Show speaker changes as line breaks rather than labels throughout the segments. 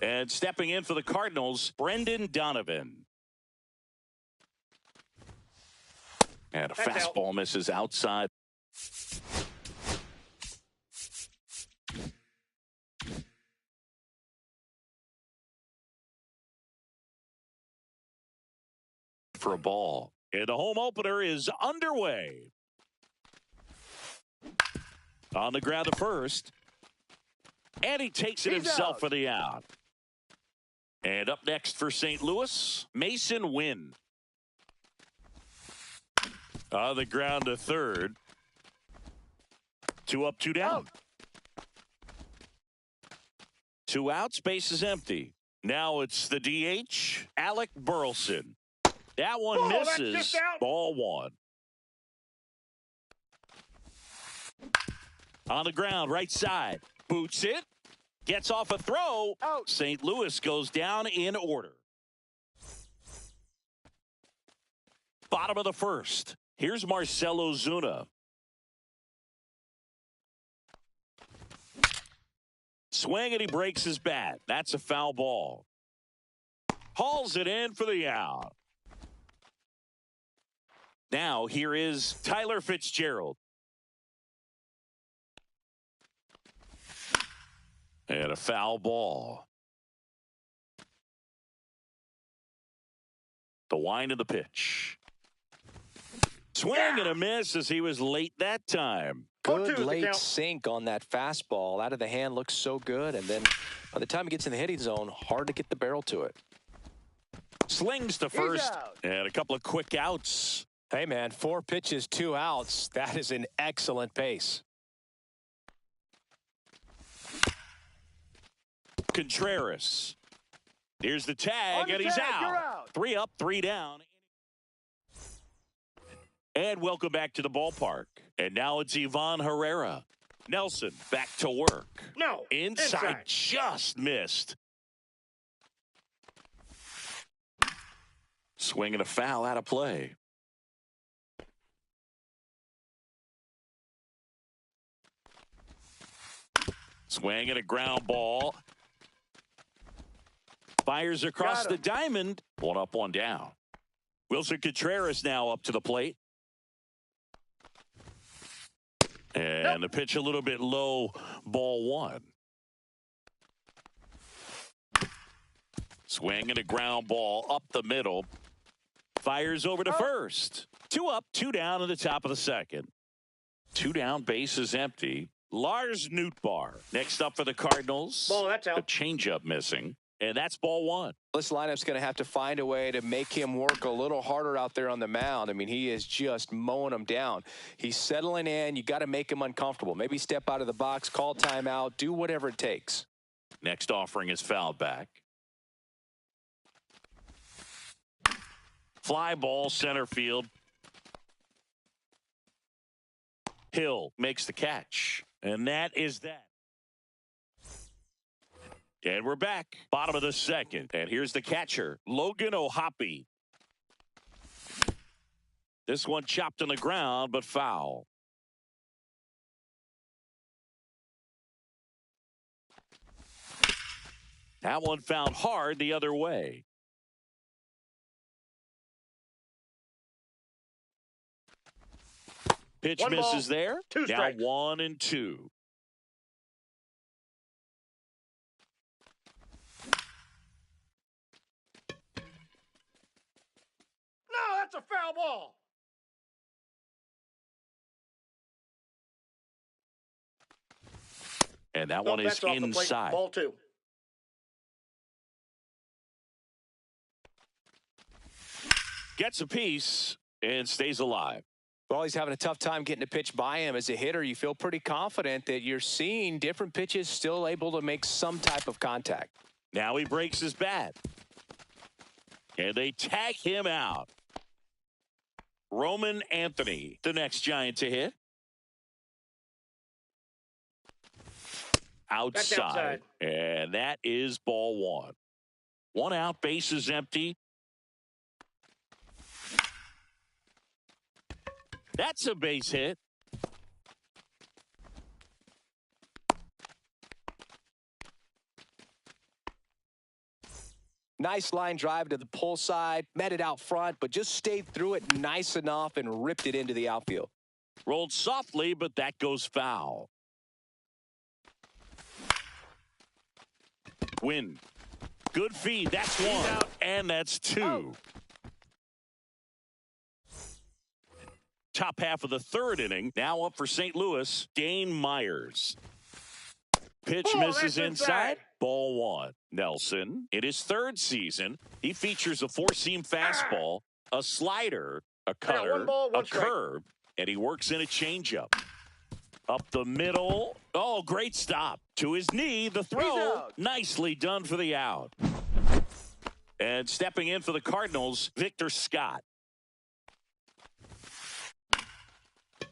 And stepping in for the Cardinals, Brendan Donovan. And a fastball misses outside. For a ball. And the home opener is underway. On the ground to first. And he takes it himself for the out. And up next for St. Louis, Mason Wynn. On the ground to third. 2 up, 2 down. 2 outs, base is empty. Now it's the DH, Alec Burleson. That one misses. Ball 1. On the ground, right side. Boots it. Gets off a throw. Out. St. Louis goes down in order. Bottom of the first. Here's Marcell Ozuna. Swing and he breaks his bat. That's a foul ball. Hauls it in for the out. Now here is Tyler Fitzgerald. And a foul ball. The wind of the pitch. Swing and a miss as he was late that time.
Good late sink on that fastball. Out of the hand looks so good. And then by the time he gets in the hitting zone, hard to get the barrel to it.
Slings to first. And a couple of quick outs.
Hey, man, 4 pitches, 2 outs. That is an excellent pace.
Contreras. Here's the tag, and he's out. 3 up, 3 down. And welcome back to the ballpark. And now it's Ivan Herrera. Nelson back to work.
No.
Inside. Just missed. Swing and a foul out of play. Swing and a ground ball. Fires across the diamond. 1 up, 1 down. Wilson Contreras now up to the plate. And the pitch a little bit low, ball 1. Swing and a ground ball up the middle. Fires over to first. 2 up, 2 down in the top of the second. 2 down, base is empty. Lars Nootbaar next up for the Cardinals.
Ball, that's out.
A changeup missing. And that's ball 1.
This lineup's going to have to find a way to make him work a little harder out there on the mound. I mean, he is just mowing them down. He's settling in. You got to make him uncomfortable. Maybe step out of the box, call timeout, do whatever it takes.
Next offering is fouled back. Fly ball center field. Hill makes the catch. And that is that. And we're back. Bottom of the second. And here's the catcher, Logan O'Hoppe. This one chopped on the ground, but foul. That one found hard the other way. Pitch misses there.
2 strikes.
Now 1 and 2.
No, that's a foul ball.
And that one is inside.
Ball 2.
Gets a piece and stays alive.
Well, he's having a tough time getting a pitch by him. As a hitter, you feel pretty confident that you're seeing different pitches still able to make some type of contact.
Now he breaks his bat. And they tag him out. Roman Anthony, the next Giant to hit. Outside. And that is ball 1. 1 out, base is empty. That's a base hit.
Nice line drive to the pull side, met it out front, but just stayed through it nice enough and ripped it into the outfield.
Rolled softly, but that goes foul. Win. Good feed. That's one. And that's two. Top half of the third inning. Now up for St. Louis, Dane Myers. Pitch misses inside. Ball one. Nelson, in his third season, he features a four-seam fastball, a slider, a cutter, a curve, and he works in a changeup. Up the middle. Oh, great stop. To his knee, the throw. Nicely done for the out. And stepping in for the Cardinals, Victor Scott.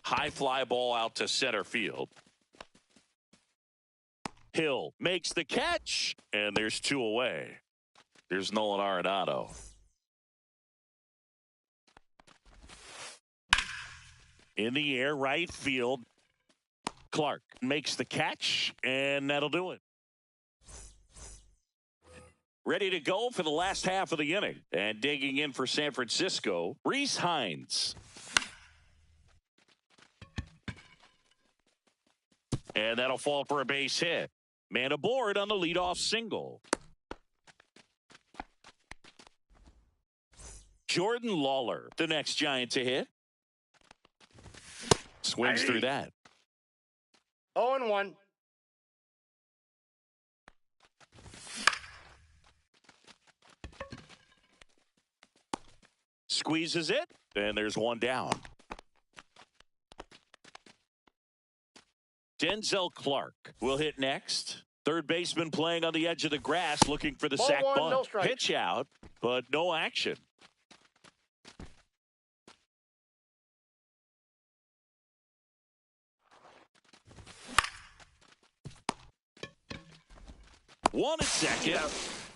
High fly ball out to center field. Hill makes the catch, and there's two away. There's Nolan Arenado. In the air, right field. Clark makes the catch, and that'll do it. Ready to go for the last half of the inning. And digging in for San Francisco, Rhys Hines. And that'll fall for a base hit. Man aboard on the leadoff single. Jordan Lawler, the next Giant to hit. Swings through that.
0-1.
Squeezes it, and there's one down. Denzel Clark will hit next. Third baseman playing on the edge of the grass, looking for the
Ball
sac
one,
bunt.
no strikes.
Pitch out, but no action. One at second.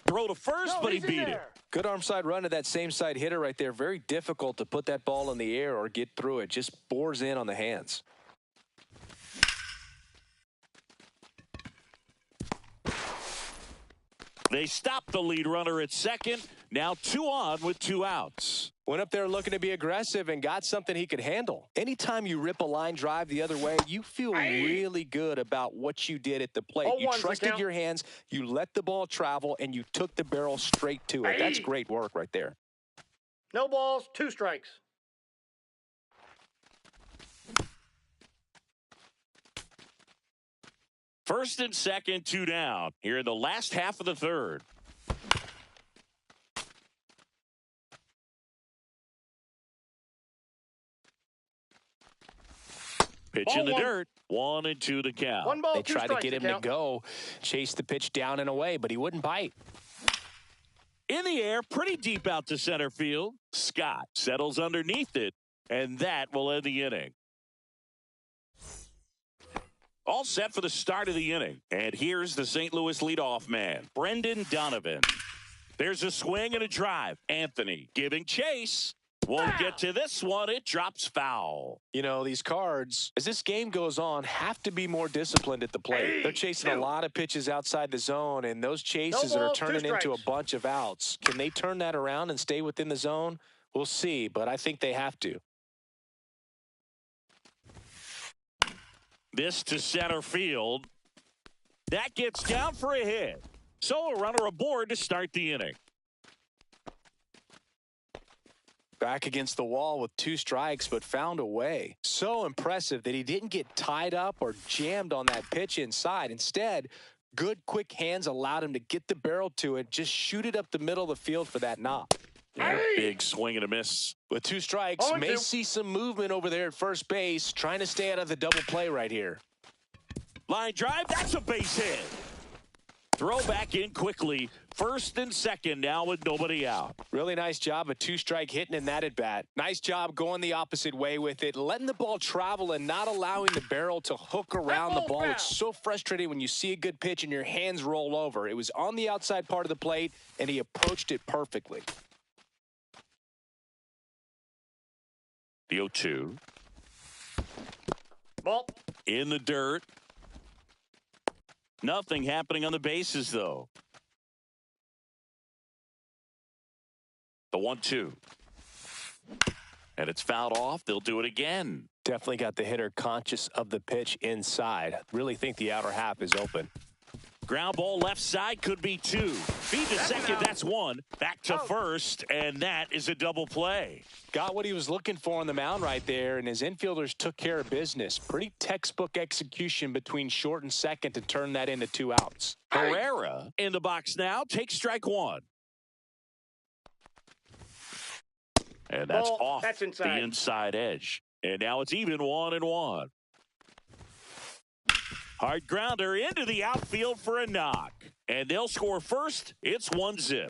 Throw to first, but he beat it.
Good arm side run to that same side hitter right there. Very difficult to put that ball in the air or get through it. Just bores in on the hands.
They stopped the lead runner at second. Now 2 on with 2 outs.
Went up there looking to be aggressive and got something he could handle. Anytime you rip a line drive the other way, you feel really good about what you did at the plate. You trusted your hands, you let the ball travel, and you took the barrel straight to it. That's great work right there.
No balls, 2 strikes.
First and second, 2 down. Here in the last half of the third. Pitch in the dirt. 1-2 the count.
1 ball,
they
2
tried to
strikes
get him to go, chase the pitch down and away, but he wouldn't bite.
In the air, pretty deep out to center field. Scott settles underneath it, and that will end the inning. All set for the start of the inning. And here's the St. Louis leadoff man, Brendan Donovan. There's a swing and a drive. Anthony giving chase. Won't get to this one. It drops foul.
You know, these Cards, as this game goes on, have to be more disciplined at the plate. They're chasing a lot of pitches outside the zone, and those chases are turning into a bunch of outs. Can they turn that around and stay within the zone? We'll see, but I think they have to.
This to center field. That gets down for a hit. So a runner aboard to start the inning.
Back against the wall with 2 strikes, but found a way. So impressive that he didn't get tied up or jammed on that pitch inside. Instead, good quick hands allowed him to get the barrel to it, just shoot it up the middle of the field for that knock.
Yeah, big swing and a miss.
With 2 strikes, may see some movement over there at first base, trying to stay out of the double play right here.
Line drive, that's a base hit. Throw back in quickly. First and second now with nobody out.
Really nice job of 2-strike hitting in that at bat. Nice job going the opposite way with it, letting the ball travel and not allowing the barrel to hook around the ball. It's so frustrating when you see a good pitch and your hands roll over. It was on the outside part of the plate, and he approached it perfectly.
The 0-2.
Ball.
In the dirt. Nothing happening on the bases, though. The 1-2. And it's fouled off. They'll do it again.
Definitely got the hitter conscious of the pitch inside. Really think the outer half is open.
Ground ball left side, could be 2. Feed to second, that's 1. Back to first, and that is a double play.
Got what he was looking for on the mound right there, and his infielders took care of business. Pretty textbook execution between short and second to turn that into 2 outs.
Herrera in the box now, takes strike 1. And that's off the inside edge. And now it's even 1-1. Hard grounder into the outfield for a knock. And they'll score first. It's 1-0.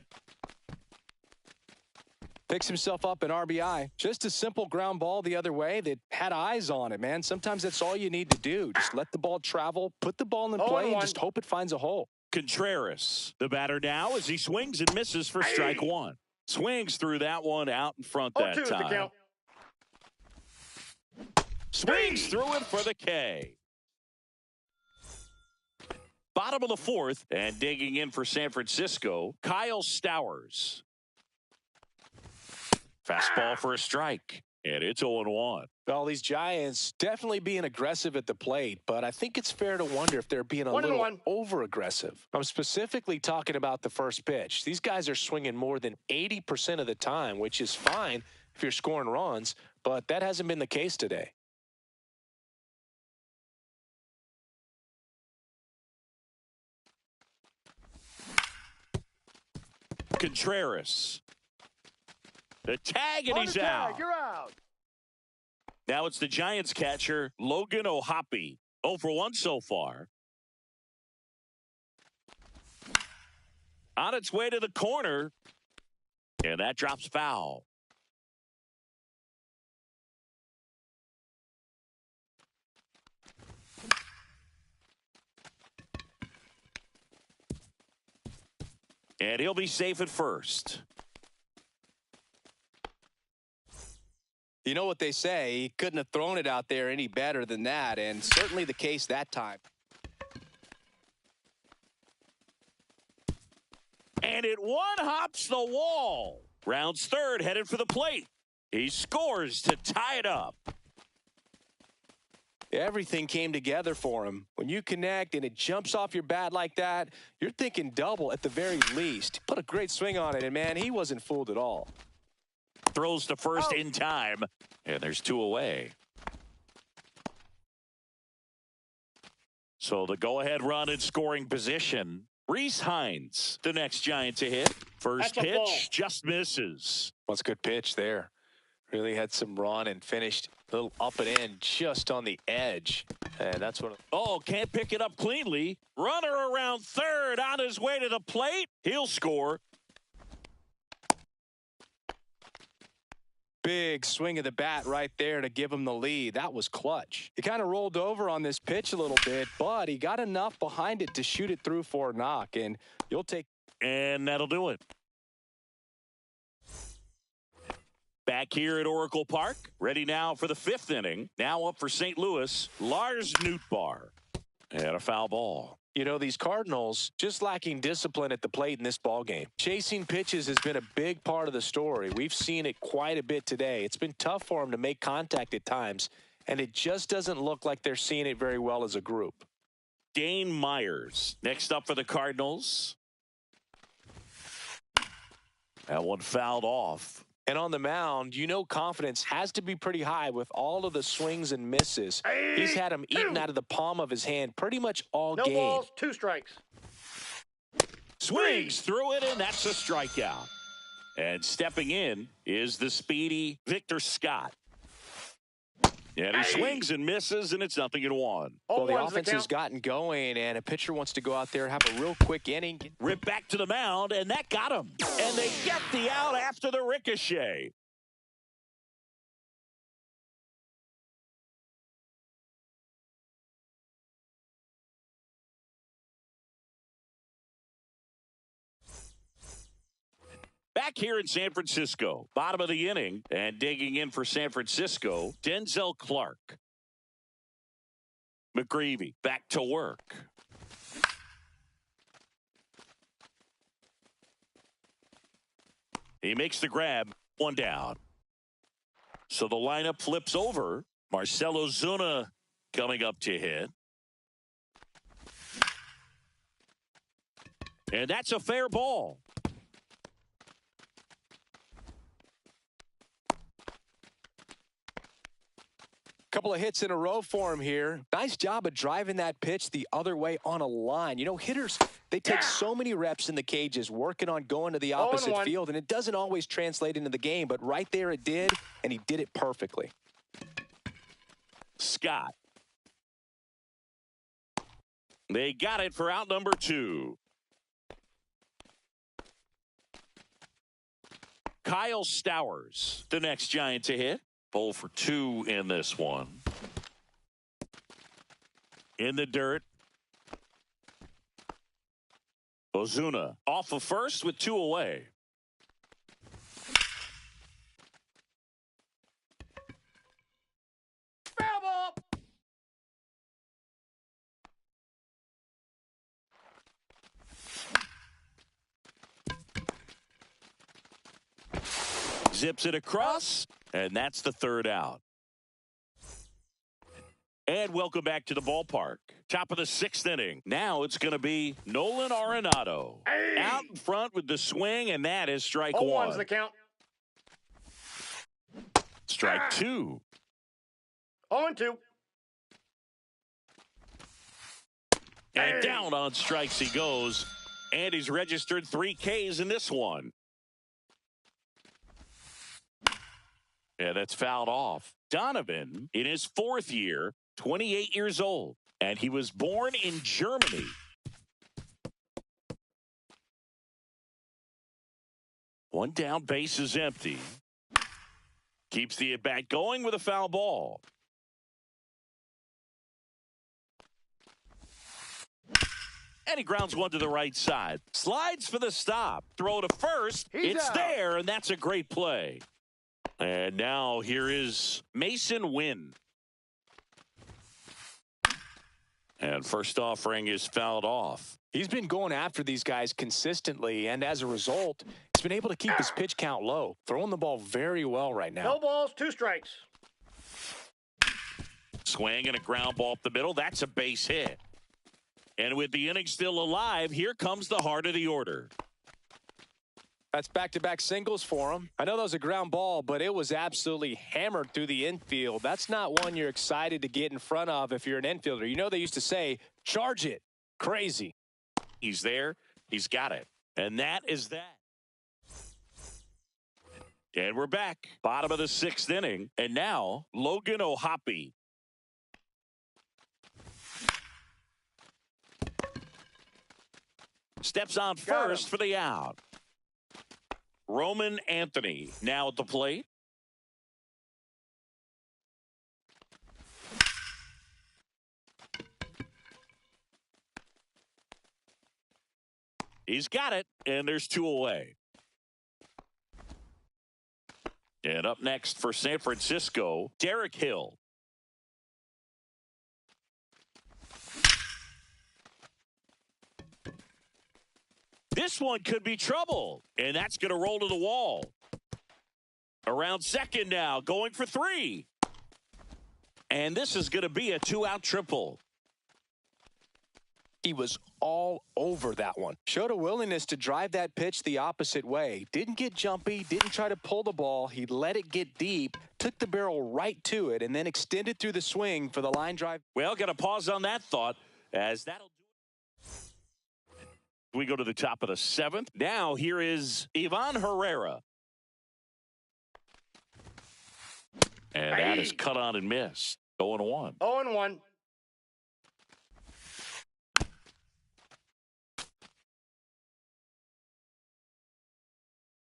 Picks himself up an RBI. Just a simple ground ball the other way that had eyes on it, man. Sometimes that's all you need to do. Just let the ball travel, put the ball in play, and just hope it finds a hole.
Contreras, the batter now as he swings and misses for strike 1. Swings through that one out in front that time. Swings through it for the K. Bottom of the 4th, and digging in for San Francisco, Kyle Stowers. Fastball for a strike, and it's 0-1.
Well, these Giants definitely being aggressive at the plate, but I think it's fair to wonder if they're being a little over-aggressive. I'm specifically talking about the first pitch. These guys are swinging more than 80% of the time, which is fine if you're scoring runs, but that hasn't been the case today.
Contreras. The tag, and he's out.
You're out.
Now it's the Giants catcher, Logan O'Hoppe. 0 for 1 so far. On its way to the corner. And that drops foul. And he'll be safe at first.
You know what they say, he couldn't have thrown it out there any better than that, and certainly the case that time.
And it one-hops the wall. Rounds third, headed for the plate. He scores to tie it up.
Everything came together for him. When you connect and it jumps off your bat like that, you're thinking double at the very least. Put a great swing on it, and man, he wasn't fooled at all.
Throws to first in time, and there's 2 away. So the go-ahead run in scoring position. Rhys Hines, the next Giant to hit. First pitch, just misses.
What's a good pitch there? Really had some run and finished a little up and in just on the edge. And that's what.
Oh, can't pick it up cleanly. Runner around third on his way to the plate. He'll score.
Big swing of the bat right there to give him the lead. That was clutch. He kind of rolled over on this pitch a little bit, but he got enough behind it to shoot it through for a knock, and you'll take.
And that'll do it. Back here at Oracle Park, ready now for the 5th inning. Now up for St. Louis, Lars Nootbaar. And a foul ball.
You know, these Cardinals just lacking discipline at the plate in this ballgame. Chasing pitches has been a big part of the story. We've seen it quite a bit today. It's been tough for them to make contact at times, and it just doesn't look like they're seeing it very well as a group.
Dane Myers, next up for the Cardinals. That one fouled off.
And on the mound, you know confidence has to be pretty high with all of the swings and misses. He's had them eaten out of the palm of his hand pretty much all game.
No balls, 2 strikes.
Swings through it, and that's a strikeout. And stepping in is the speedy Victor Scott. And he swings and misses, and it's 0-1.
Well, the offense has gotten going, and a pitcher wants to go out there and have a real quick inning.
Rip back to the mound, and that got him. And they get the out after the ricochet. Back here in San Francisco, bottom of the inning, and digging in for San Francisco, Denzel Clark. McGreevy back to work. He makes the grab, 1 down. So the lineup flips over. Marcell Ozuna coming up to hit. And that's a fair ball.
Couple of hits in a row for him here. Nice job of driving that pitch the other way on a line. You know, hitters, they take so many reps in the cages working on going to the opposite field, and it doesn't always translate into the game, but right there it did, and he did it perfectly.
Scott. They got it for out number 2. Kyle Stowers, the next Giant to hit. 0 for 2 in this one. In the dirt. Ozuna off of first with 2 away.
Foul ball.
Zips it across, and that's the 3rd out. And welcome back to the ballpark. Top of the 6th inning. Now it's going to be Nolan Arenado.
Hey.
Out in front with the swing, and that is strike
0-1's
1.
the count.
Strike 2.
0-2.
And down on strikes he goes. And he's registered 3 Ks in this one. Yeah, that's fouled off. Donovan, in his 4th year, 28 years old, and he was born in Germany. One down, base is empty. Keeps the at-bat going with a foul ball. And he grounds one to the right side. Slides for the stop. Throw to first. It's
out.
there, and that's a great play. And now here is Mason Wynn. And first offering is fouled off.
He's been going after these guys consistently, and as a result, he's been able to keep his pitch count low, throwing the ball very well right now.
No balls, 2 strikes.
Swing and a ground ball up the middle. That's a base hit. And with the inning still alive, here comes the heart of the order.
That's back-to-back singles for him. I know that was a ground ball, but it was absolutely hammered through the infield. That's not one you're excited to get in front of if you're an infielder. You know they used to say, charge it. Crazy.
He's there. He's got it. And that is that. And we're back. Bottom of the 6th inning. And now, Logan O'Hoppe. Steps on first for the out. Roman Anthony now at the plate. He's got it, and there's 2 away. And up next for San Francisco, Derek Hill. This one could be trouble, and that's going to roll to the wall. Around second now, going for 3. And this is going to be a 2-out triple.
He was all over that one. Showed a willingness to drive that pitch the opposite way. Didn't get jumpy, didn't try to pull the ball. He let it get deep, took the barrel right to it, and then extended through the swing for the line drive.
Well, got to pause on that thought, as that'll do it. We go to the top of the 7th. Now here is Ivan Herrera. And that is cut on and missed. 0-1.
0-1.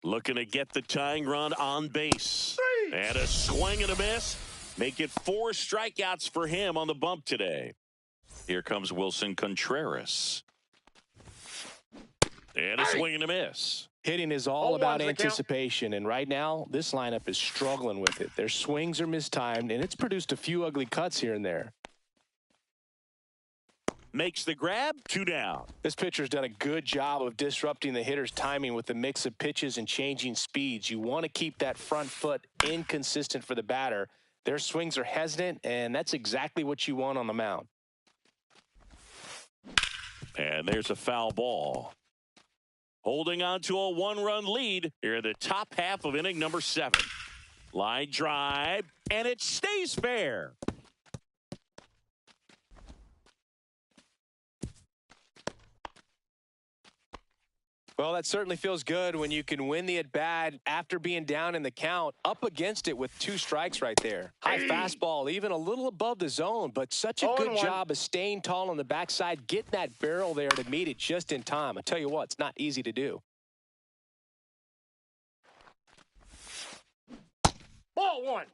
Looking to get the tying run on base.
3.
And a swing and a miss. Make it 4 strikeouts for him on the bump today. Here comes Wilson Contreras. And a swing and a miss.
Hitting is all about anticipation, and right now, this lineup is struggling with it. Their swings are mistimed, and it's produced a few ugly cuts here and there.
makes the grab, 2 down.
This pitcher's done a good job of disrupting the hitter's timing with the mix of pitches and changing speeds. You want to keep that front foot inconsistent for the batter. Their swings are hesitant, and that's exactly what you want on the mound.
And there's a foul ball. Holding on to a 1-run lead here in the top half of inning number 7. Line drive, and it stays fair.
Well, that certainly feels good when you can win the at-bat after being down in the count, up against it with 2 strikes right there. High fastball, even a little above the zone, but such a good job of staying tall on the backside, getting that barrel there to meet it just in time. I tell you what, it's not easy to do.
Ball 1.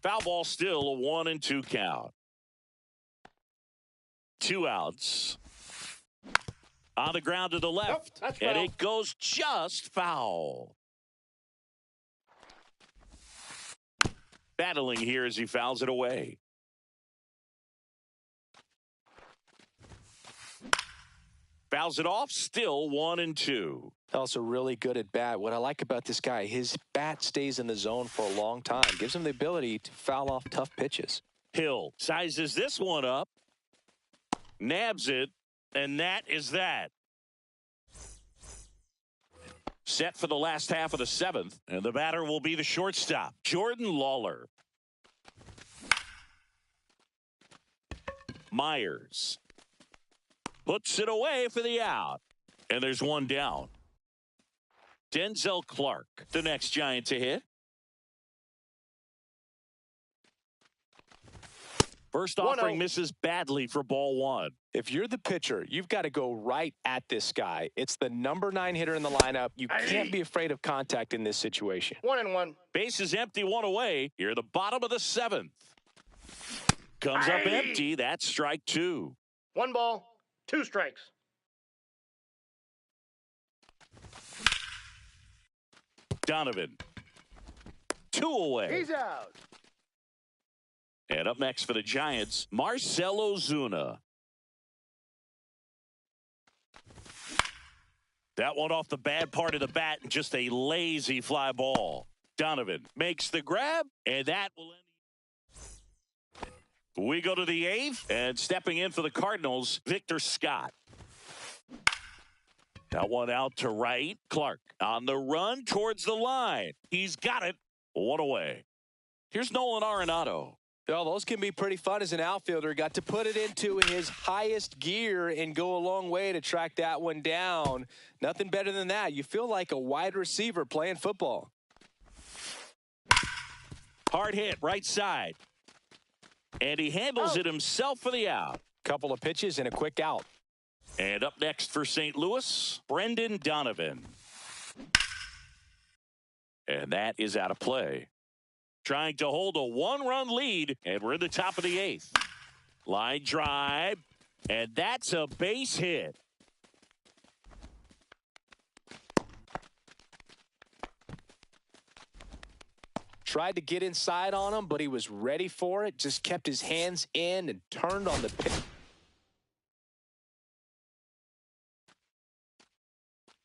Foul ball, still a 1-2 count. 2 outs. On the ground to the left.
Nope,
and it goes just foul. Battling here as he fouls it away. Fouls it off, still 1-2.
Also really good at bat. What I like about this guy, his bat stays in the zone for a long time. Gives him the ability to foul off tough pitches.
Hill sizes this one up. Nabs it, and that is that. Set for the last half of the 7th, and the batter will be the shortstop, Jordan Lawler. Myers puts it away for the out, and there's 1 down. Denzel Clark, the next Giant to hit. First offering misses badly for ball 1.
If you're the pitcher, you've got to go right at this guy. It's the number 9 hitter in the lineup. You can't be afraid of contact in this situation.
1-1.
Base is empty, 1 away. Here the bottom of the 7th. Comes up empty. That's strike 2.
1 ball, 2 strikes.
Donovan. 2 away.
He's out.
And up next for the Giants, Marcell Ozuna. That one off the bad part of the bat, and just a lazy fly ball. Donovan makes the grab, and that will end. We go to the 8th, and stepping in for the Cardinals, Victor Scott. That one out to right. Clark on the run towards the line. He's got it. 1 away. Here's Nolan Arenado.
Well, those can be pretty fun as an outfielder. Got to put it into his highest gear and go a long way to track that one down. Nothing better than that. You feel like a wide receiver playing football.
Hard hit, right side. And he handles it himself for the out.
Couple of pitches and a quick out.
And up next for St. Louis, Brendan Donovan. And that is out of play. Trying to hold a 1-run lead, and we're in the top of the 8th. Line drive, and that's a base hit.
Tried to get inside on him, but he was ready for it. Just kept his hands in and turned on the pitch.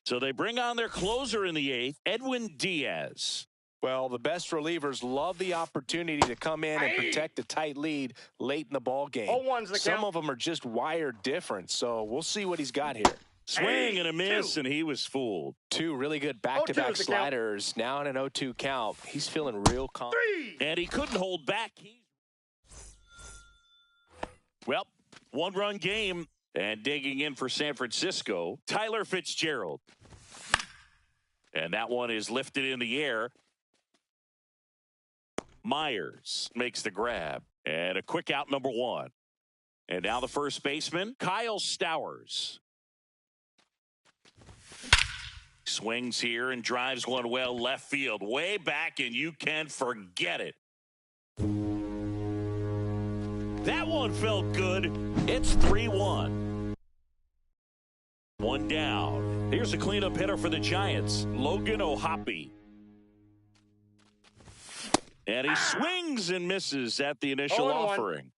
So they bring on their closer in the 8th, Edwin Diaz.
Well, the best relievers love the opportunity to come in and protect a tight lead late in the ball game. Some of them are just wired different, so we'll see what he's got here.
Swing and a miss, and he was fooled.
2 really good back-to-back sliders. Now in an 0-2 count. He's feeling real confident.
And he couldn't hold back. Well, 1-run game, and digging in for San Francisco, Tyler Fitzgerald. And that one is lifted in the air. Myers makes the grab, and a quick out, number 1. And now the first baseman, Kyle Stowers. Swings here and drives one well left field, way back, and you can forget it. That one felt good. It's 3-1. 1 down. Here's a cleanup hitter for the Giants, Logan O'Hoppe. And he swings and misses at the initial
0-1.
offering.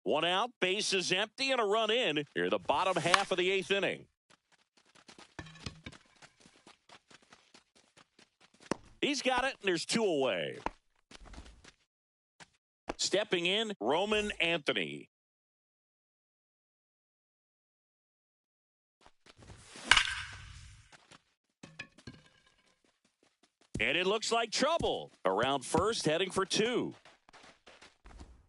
One out, base is empty, and a run in here, the bottom half of the 8th inning. He's got it, and there's 2 away. Stepping in, Roman Anthony. And it looks like trouble. Around first, heading for 2.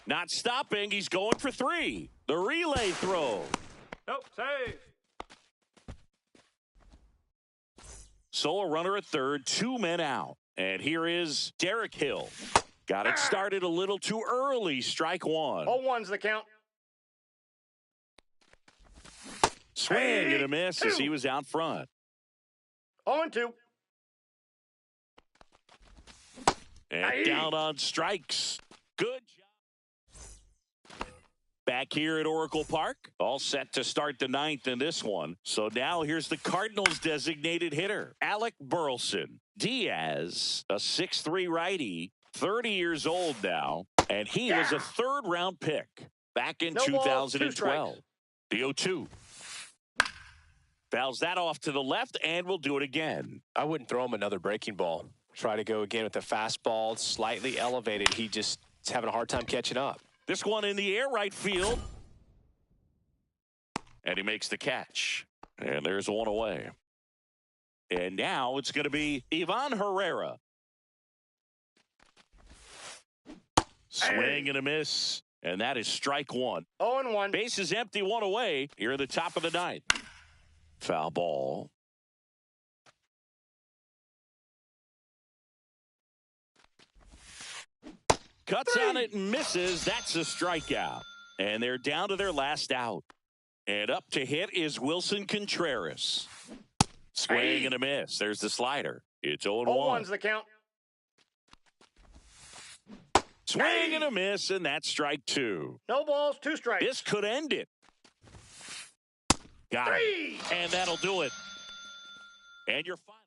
Not stopping. He's going for 3. The relay throw.
Nope, save.
Solo runner at third, 2 men out. And here is Derek Hill. Got it started a little too early. Strike 1.
0-1's the count.
Swing and a miss as he was out front.
0-2.
And down on strikes. Good job. Back here at Oracle Park. All set to start the 9th in this one. So now here's the Cardinals' designated hitter, Alec Burleson. Diaz, a 6'3" righty, 30 years old now. And he was a 3rd-round pick back in 2012. The 0-2. Fouls that off to the left, and we'll do it again.
I wouldn't throw him another breaking ball. Try to go again with the fastball, slightly elevated. He just is having a hard time catching up.
This one in the air, right field. And he makes the catch. And there's 1 away. And now it's going to be Ivan Herrera. Swing and a miss. And that is strike 1.
0-1.
Base is empty, 1 away. Here at the top of the 9th. Foul ball. Cuts on it and misses. That's a strikeout. And they're down to their last out. And up to hit is Wilson Contreras. Swing and a miss. There's the slider. It's 0-1.
0-1's the count.
Swing and a miss, and that's strike 2.
No balls, 2 strikes.
This could end it. Got it. And that'll do it. And your final.